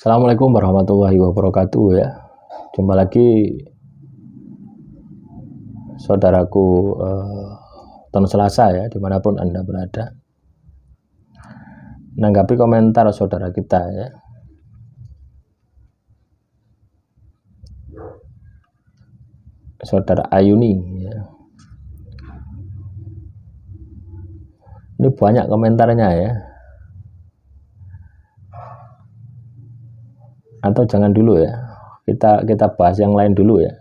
Assalamualaikum warahmatullahi wabarakatuh ya. Jumpa lagi saudaraku tahun Selasa ya, dimanapun Anda berada. Menanggapi komentar saudara kita ya. Saudara Ayuni ya. Ini banyak komentarnya ya. Atau jangan dulu ya, kita bahas yang lain dulu ya.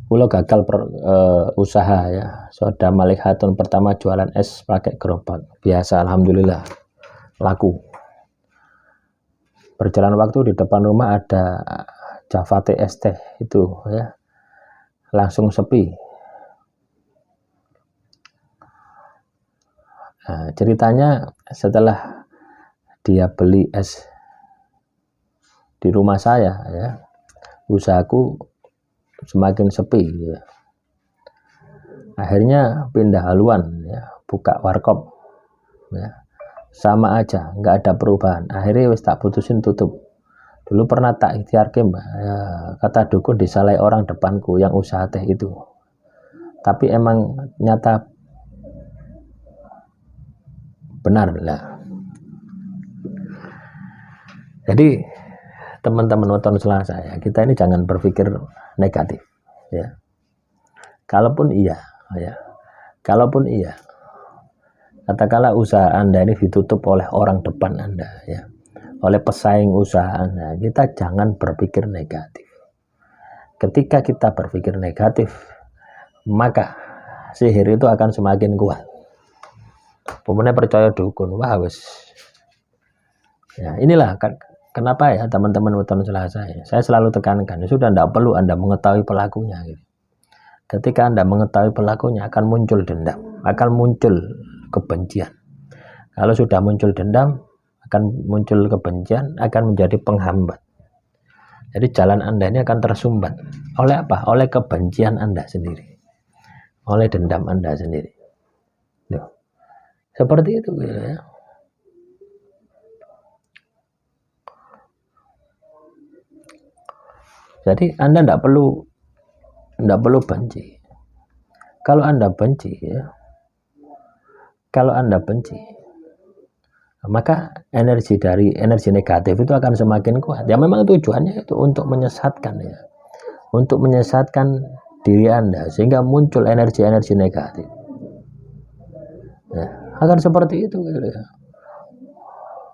Pulau gagal usaha ya. Saudara Malik Hatun pertama jualan es pakai gerobak, biasa alhamdulillah laku. Berjalan waktu di depan rumah ada Javate es teh itu ya, langsung sepi. Nah, ceritanya setelah dia beli es di rumah saya ya, usahaku semakin sepi ya. Akhirnya pindah haluan ya, buka warkop ya, sama aja nggak ada perubahan. Akhirnya wis tak putusin tutup. Dulu pernah tak ikhtiarke ya, kata dukun disalai orang depanku yang usaha teh itu, tapi emang nyata benar lah. Jadi teman-teman weton Selasa ya, kita ini jangan berpikir negatif ya. Kalaupun iya ya, katakanlah usaha Anda ini ditutup oleh orang depan Anda ya, oleh pesaing usaha Anda, kita jangan berpikir negatif. Ketika kita berpikir negatif, maka sihir itu akan semakin kuat. Pemenang percaya dukun, wah wes. Ya, inilah kenapa ya teman-teman weton Selasa ya, saya selalu tekankan, sudah tidak perlu Anda mengetahui pelakunya gitu. Ketika Anda mengetahui pelakunya akan muncul dendam, akan muncul kebencian. Kalau sudah muncul dendam, akan muncul kebencian, akan menjadi penghambat. Jadi jalan Anda ini akan tersumbat oleh apa? Oleh kebencian Anda sendiri, oleh dendam Anda sendiri. Loh, seperti itu ya. Jadi Anda tidak perlu benci. Kalau Anda benci ya, maka energi negatif itu akan semakin kuat. Ya memang tujuannya itu untuk menyesatkan ya, untuk menyesatkan diri Anda sehingga muncul energi-energi negatif. Ya, akan seperti itu gitu ya.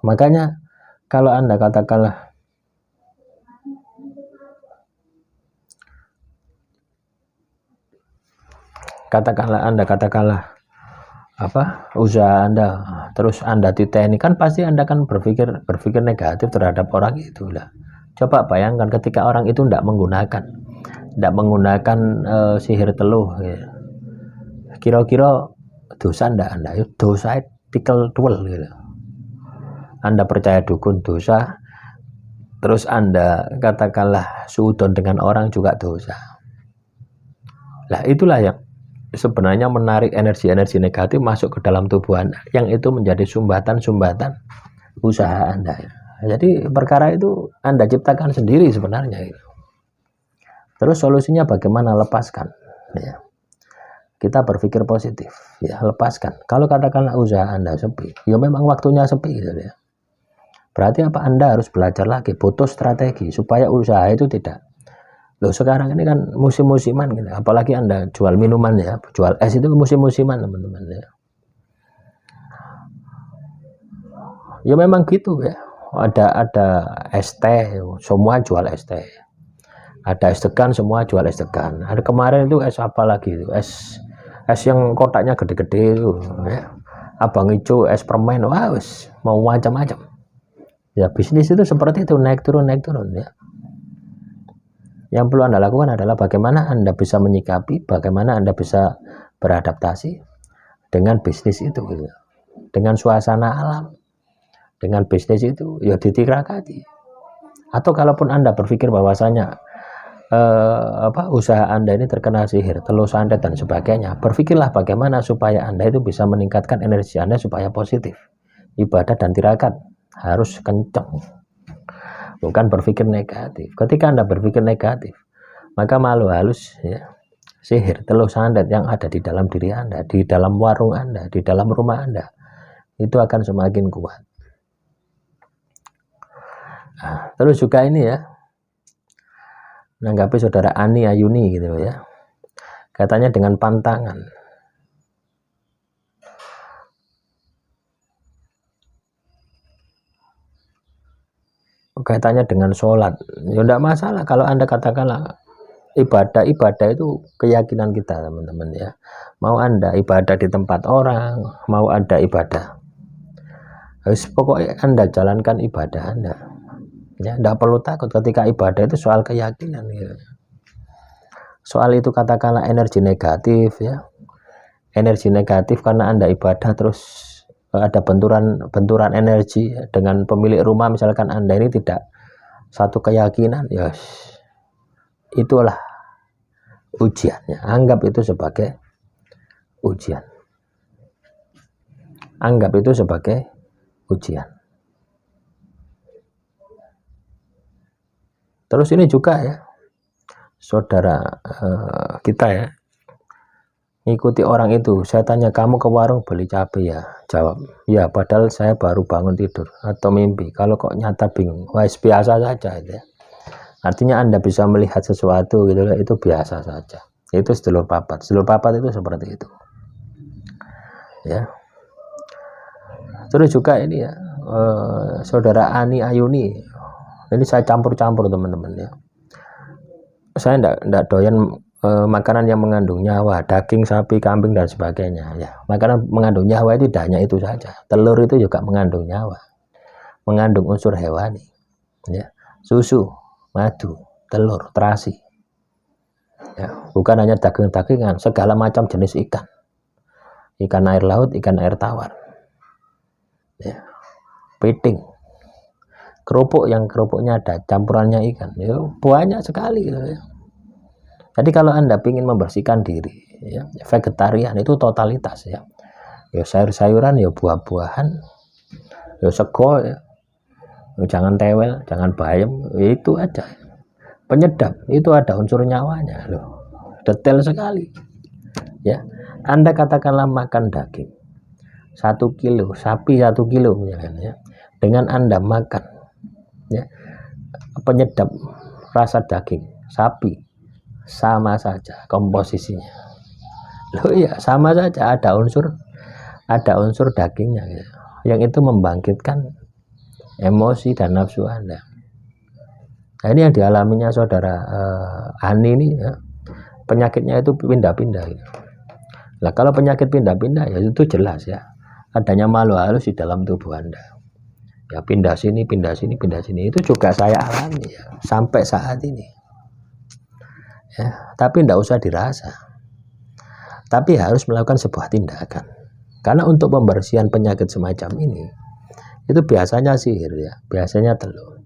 Makanya kalau Anda katakanlah usaha Anda terus Anda titeni, kan pasti Anda kan berpikir negatif terhadap orang itu lah. Coba bayangkan ketika orang itu tidak menggunakan sihir teluh ya. Kira-kira dosa Anda dosa tikel duel gitu. Anda percaya dukun dosa, terus Anda katakanlah suudon dengan orang juga dosa. Lah itulah yang sebenarnya menarik energi-energi negatif masuk ke dalam tubuh Anda, yang itu menjadi sumbatan-sumbatan usaha Anda. Jadi perkara itu Anda ciptakan sendiri sebenarnya. Terus solusinya bagaimana? Lepaskan. Ya. Kita berpikir positif. Ya, lepaskan. Kalau katakanlah usaha Anda sepi, ya memang waktunya sepi gitu ya. Berarti apa? Anda harus belajar lagi, butuh strategi supaya usaha itu tidak. Loh, sekarang ini kan musim-musiman gitu. Apalagi Anda jual minuman ya, jual es itu musim-musiman teman-teman ya. Ya memang gitu ya. Ada es teh, semua jual es teh. Ada es degan, semua jual es degan. Ada kemarin itu es apa lagi itu? Es yang kotaknya gede-gede itu ya. Abang hijau, es permen, wah wis mau macam-macam. Ya bisnis itu seperti itu, naik turun ya. Yang perlu Anda lakukan adalah bagaimana Anda bisa menyikapi, bagaimana Anda bisa beradaptasi dengan bisnis itu gitu. Dengan suasana alam, dengan bisnis itu ya ditirakati. Atau kalaupun Anda berpikir bahwasanya usaha Anda ini terkena sihir, teluh santet dan sebagainya, berpikirlah bagaimana supaya Anda itu bisa meningkatkan energi Anda supaya positif. ibadah dan tirakat harus kencang, bukan berpikir negatif. Ketika Anda berpikir negatif, maka malu halus ya, sihir teluh santet yang ada di dalam diri Anda, di dalam warung Anda, di dalam rumah Anda, itu akan semakin kuat. Nah, terus juga ini ya, menanggapi saudara Ani Ayuni gitu ya, katanya dengan pantangan, kaitannya dengan sholat, ya enggak masalah kalau Anda katakanlah ibadah itu keyakinan kita teman-teman ya. Mau Anda ibadah di tempat orang, mau ada ibadah, harus pokoknya Anda jalankan ibadah Anda ya, enggak perlu takut ketika ibadah itu soal keyakinan ya. Soal itu katakanlah energi negatif ya, energi negatif karena Anda ibadah terus ada benturan energi dengan pemilik rumah, misalkan Anda ini tidak satu keyakinan ya, itulah ujiannya. Anggap itu sebagai ujian, anggap itu sebagai ujian. Terus ini juga ya, saudara kita ya, ngikuti orang itu. Saya tanya, kamu ke warung beli cabai ya? Jawab, ya, padahal saya baru bangun tidur atau mimpi. Kalau kok nyata bingung, wah biasa saja itu ya. Artinya Anda bisa melihat sesuatu gitu, itu biasa saja. Itu sedulur papat. Sedulur papat itu seperti itu ya. Terus juga ini ya, saudara Ani Ayuni, ini saya campur-campur teman-teman ya. Saya enggak doyan makanan yang mengandung nyawa, daging sapi, kambing dan sebagainya ya. Makanan mengandung nyawa itu tidak hanya itu saja, telur itu juga mengandung nyawa, mengandung unsur hewani ya. Susu, madu, telur, terasi ya. Bukan hanya daging-dagingan, segala macam jenis ikan, ikan air laut, ikan air tawar ya, piting, kerupuk yang kerupuknya ada campurannya ikan ya, banyak sekali gitu ya. Jadi kalau Anda ingin membersihkan diri ya, vegetarian itu totalitas ya, ya sayur-sayuran, ya buah-buahan, ya sego ya, ya jangan tewel, jangan bayam, ya itu aja. Penyedap itu ada unsur nyawanya loh, detail sekali ya. Anda katakanlah makan daging 1 kilo, sapi 1 kilo misalkan ya, dengan Anda makan ya penyedap rasa daging sapi, sama saja komposisinya loh ya, sama saja, ada unsur dagingnya ya, yang itu membangkitkan emosi dan nafsu Anda. Nah, ini yang dialaminya saudara Ani ini ya, penyakitnya itu pindah-pindah ya. Nah, kalau penyakit pindah-pindah ya itu jelas ya, adanya makhluk halus di dalam tubuh Anda ya, pindah sini, pindah sini, pindah sini. Itu juga saya alami ya, sampai saat ini ya. Tapi tidak usah dirasa, tapi harus melakukan sebuah tindakan. Karena untuk pembersihan penyakit semacam ini, itu biasanya sihir ya, biasanya telur,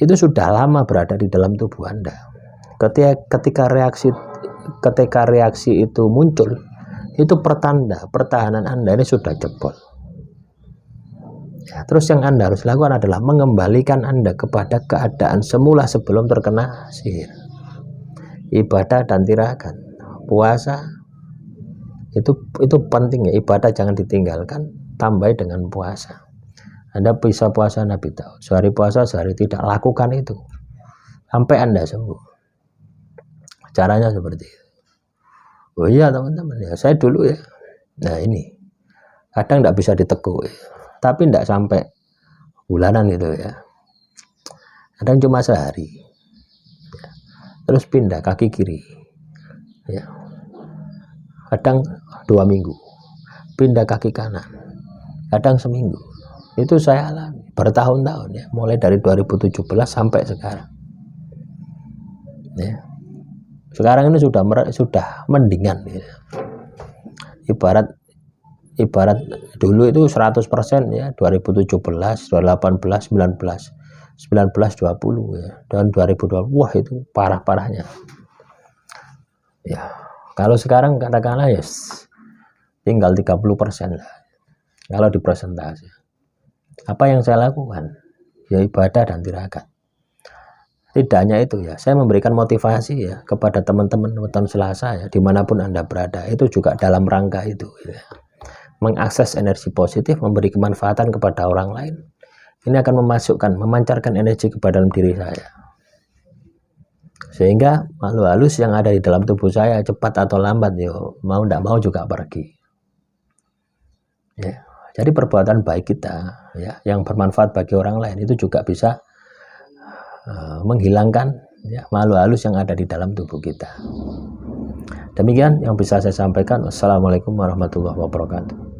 itu sudah lama berada di dalam tubuh Anda. Ketika reaksi itu muncul, itu pertanda pertahanan Anda ini sudah jebol ya. Terus yang Anda harus lakukan adalah mengembalikan Anda kepada keadaan semula sebelum terkena sihir. Ibadah dan tirakat, puasa itu penting ya. Ibadah jangan ditinggalkan, tambah dengan puasa. Anda bisa puasa Nabi Daud, sehari puasa sehari tidak, lakukan itu sampai Anda sembuh. Caranya seperti itu. Oh iya teman-teman ya, saya dulu ya, nah ini kadang tidak bisa diteguk ya, tapi tidak sampai bulanan gitu ya, kadang cuma sehari ya. Terus pindah kaki kiri ya, kadang 2 minggu, pindah kaki kanan, kadang seminggu. Itu saya alami bertahun-tahun ya, mulai dari 2017 sampai sekarang ya. Sekarang ini sudah mendingan ya. Ibarat dulu itu 100% ya, 2017, 2018, 19, 20 ya, dan 2020 wah itu parah-parahnya ya. Kalau sekarang katakanlah ya tinggal 30% lah kalau di persentase. Apa yang saya lakukan? Ya ibadah dan tirakat. Tidak hanya itu ya, saya memberikan motivasi ya kepada teman-teman weton Selasa ya, dimanapun Anda berada, itu juga dalam rangka itu ya. Mengakses energi positif, memberi kemanfaatan kepada orang lain. Ini akan memancarkan energi ke dalam diri saya. Sehingga makhluk halus yang ada di dalam tubuh saya cepat atau lambat yo mau tidak mau juga pergi. Ya. Jadi perbuatan baik kita ya yang bermanfaat bagi orang lain itu juga bisa menghilangkan ya, makhluk halus yang ada di dalam tubuh kita. Demikian yang bisa saya sampaikan. Wassalamualaikum warahmatullahi wabarakatuh.